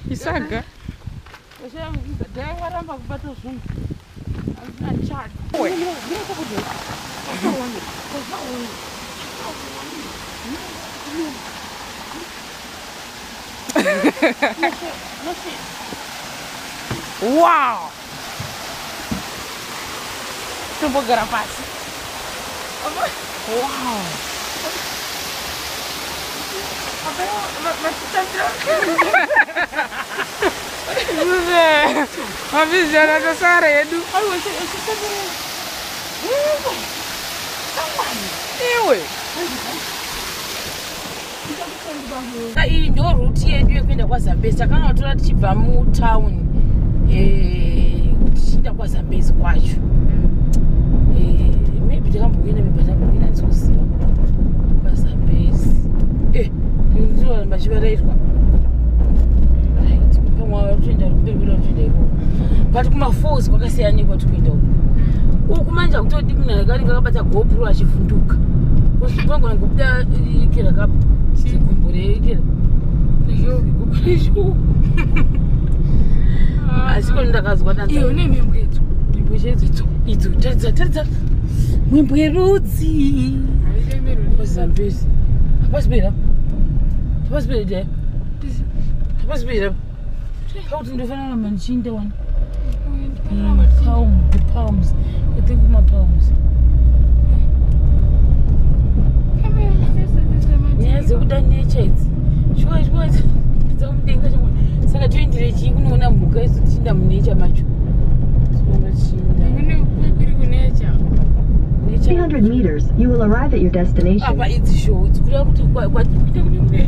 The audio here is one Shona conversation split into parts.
Isaga. Wow! Coba garapas. Wow! Habis jalan ke sana ya du. Iyi ndo route yedu yekuenda kwaZambezi. Takanotora tichibva mutown tichienda kwaZambezi kwacho. Maybe takamboenda maybe ndikuziva kwaZambezi. Ndiro machivaraitwa. Right. Pamwe tuenda kumberi tuenda iko. But kuma falls kwakasiyana kwati kuenda uko. Ukumanja kutodi munhu akari kakabata GoPro achivhunduka. Kusipangwa ngokuda ikira kap. Sikumbure ikira. Ndizvo. Asiko ndakazwa tanza. Iyo ne mimbo yetu. Mimbo yetu. Idzo tadza. Mimbo yerudzi. KwaZambezi. Apasibira. Apasibira. Apasibira. How to define a machine the one? The palms. I think my palms. Yes, what that nature is. Sure, it was something that was. Saka 20 days, you know, I'm going to see them nature much. 300 meters, you will arrive at your destination. But it's show. It's good to quite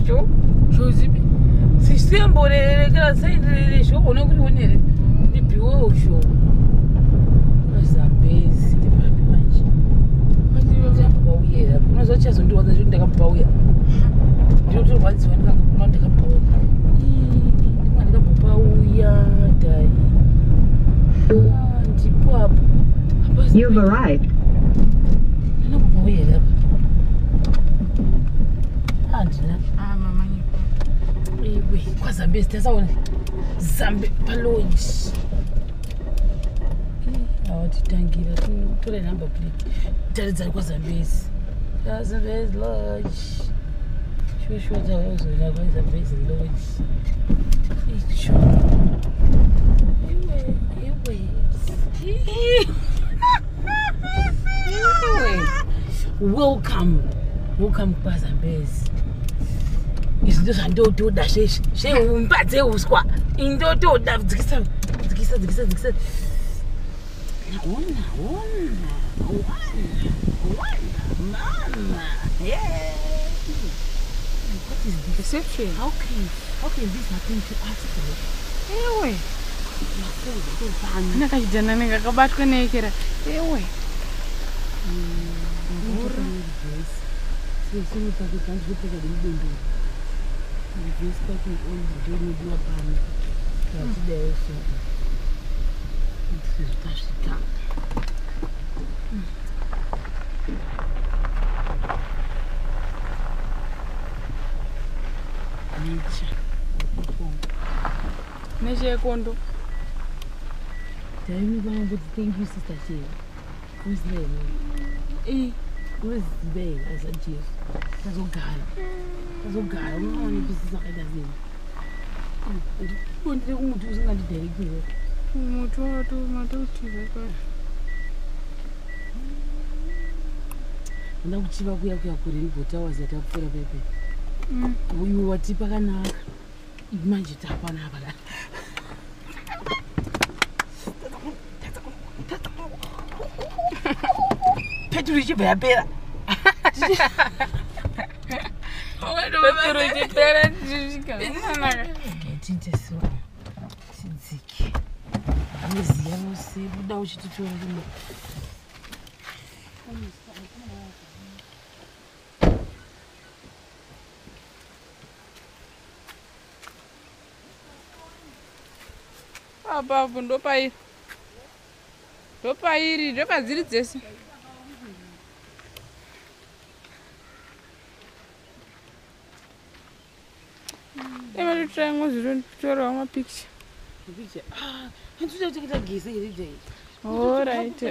show. Shows it. System board, I say the show, no good one. The pure show. KwaZambezi, the baby bunch. What do you have about here? No such as do other take up power. You do once when I'm not take up power. You've arrived. KwaZambezi tasaona Zambe palodge. Awatitangira tora number plate. Taridza KwaZambezi. KwaZambezi lodge. Shushu tazoona KwaZambezi lodge. Icho. Welcome KwaZambezi. Izinto zvandotoda sheumbadze uswa indotoda dzikisa ona mama yeah. What is this reception? How can this happen to us today? Ewe nakajana ngakabatwa nekera ewe Nechekondo. Tell me one good thank you, Sister Shea. Who's there? Who's there as a chief? That's all guy. That's all guy. I'm not only business like that. You want to do something like that? Mutu matuti kwa. Na kuchiva kuya kuri RainbowTowers yatapfura pepe. Uyu watipa kanaka. Imanje tapana bala. Petruji bera. Petruji bera jishika. Getinte so. Sinziki. Amezia você, vou dar o título. apapo ndopairi ndopadziri dzese ematotrango zvitotorawo mapicture alright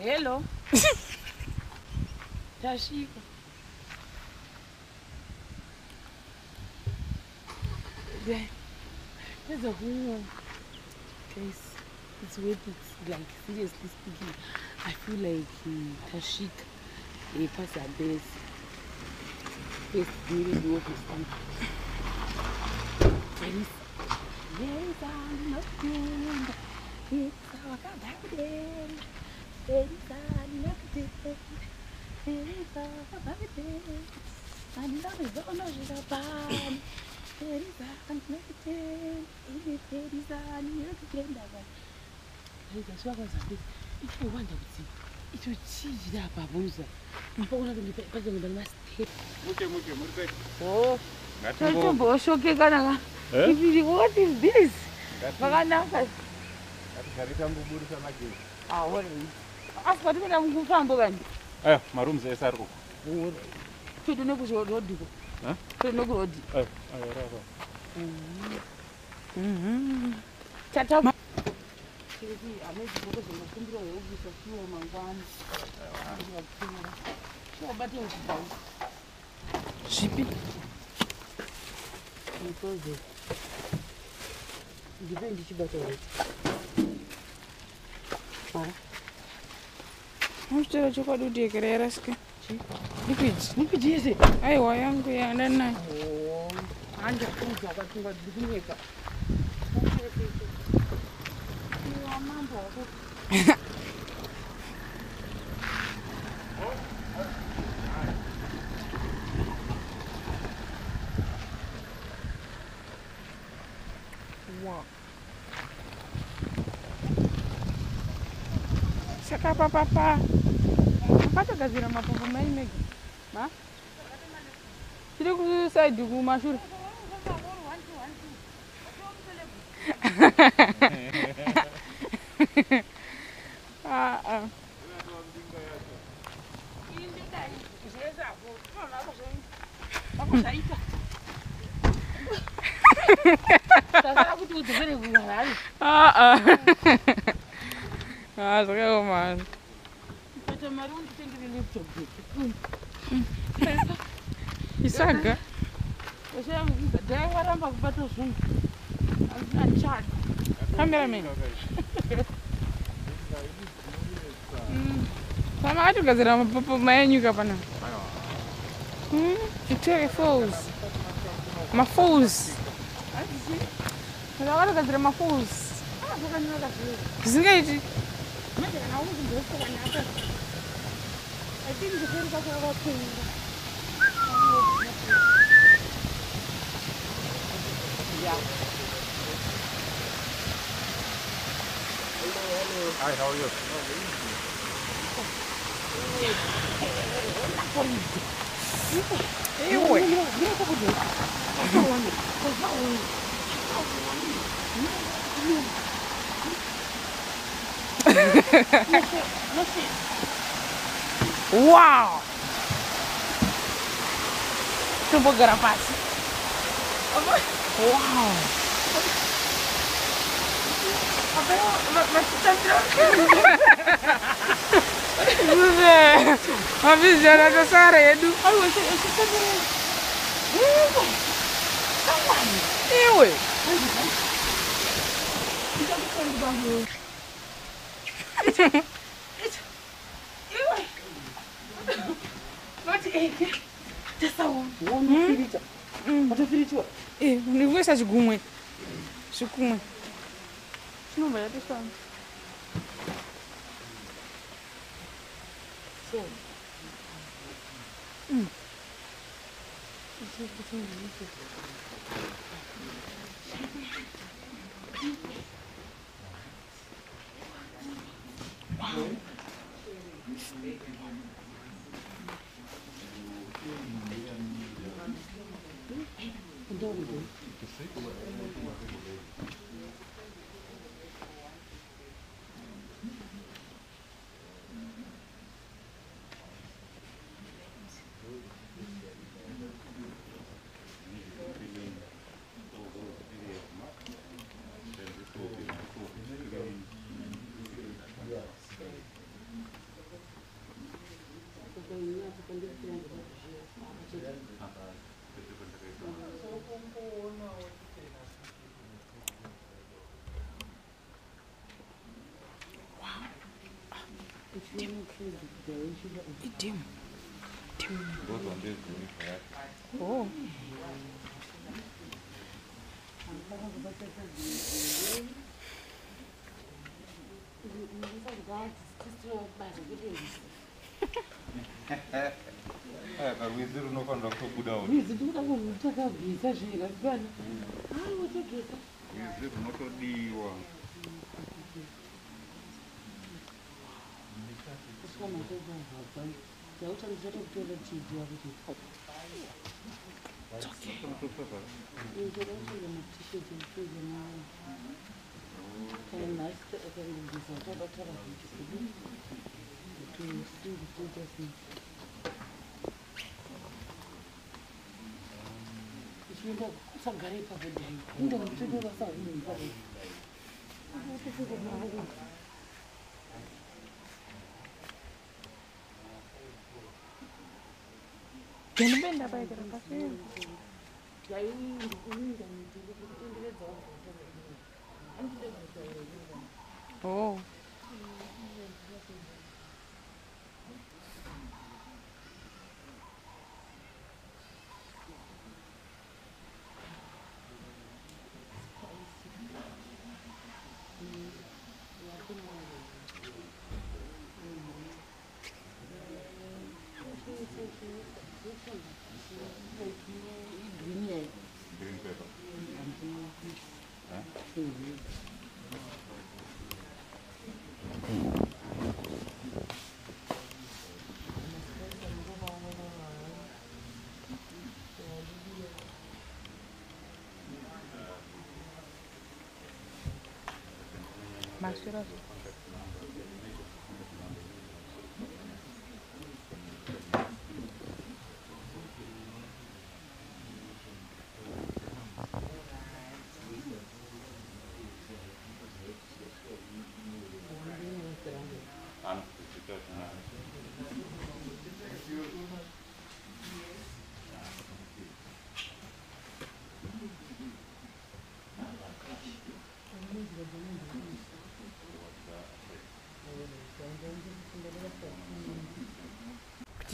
hello tashika there's a whole guys, it's worth it. Like seriously speaking, I feel like tashika pass our best really do what it's done. There is nothing. It's our garden. There is nothing. There is our garden. And love is all over the barn. There is nothing. There is nothing. If you want to see, it will change the babuza. I'm going to be present with the last step. Oh, what is this? What Shippy. Mustera chokwadi kutekerera sike. Liquid yese. Aiwa yangu yandanayo. Anja kuja akatunga dukunyeka. Wow. Saka papa. Akatogadzira mapopo mai mega. Ma? Tiri ku side ku mashure. Zvakaoma man. Isaga. Cameraman. Sama akatogadzira mapopo mayenyuka pana. Victoria Falls. Mafalls. Akatogadzira mafalls. Zvingaiti. Hi, how are you? Wow! Coba garapas. Wow! Habis jalan ke sana ya du. Ewe. Ninguém chegumwe. Chegumwe. Não vai deixar. Dim. Oh. Wiziri unofanira kutobudawo. Wiziri unotakabvisa zvirabana. Wiziri unotodiwa. Benda apa itu kasih? Oh. Green paper. Maksudnya?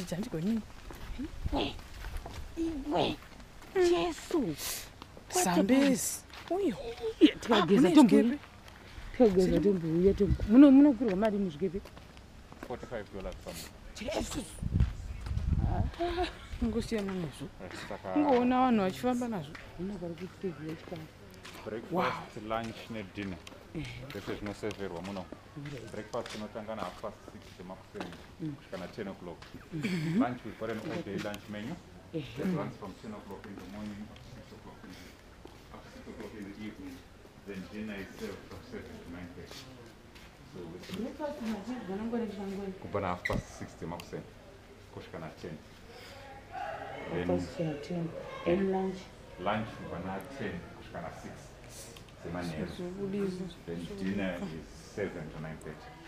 Janji kau ni. Jesus. Sambes. Uyo. Tegeza tombo. Tegeza tombo. Uya tombo. Muno kuri mali muzgebe. $45 from. Jesus. Ngosiyana nazo. Ngoona vanhu vachifamba nazo. Unogara kutsegera chikafu. Breakfast, lunch ne dinner. This is no serverwa muno. Breakfast inotanga na 6 makuseni kusvika 10 o'clock. Lunch we got an all-day lunch menu. It runs from 10 o'clock in the morning up to 6 o'clock in the evening. Then dinner is served from 7 to 9:30. So Breakfast vanangora changoi. kubva na 6 makuseni kusvika na 10. Then 10. And Lunch kubva na 10 kusvika na 6. Then dinner is 7 to 9:30.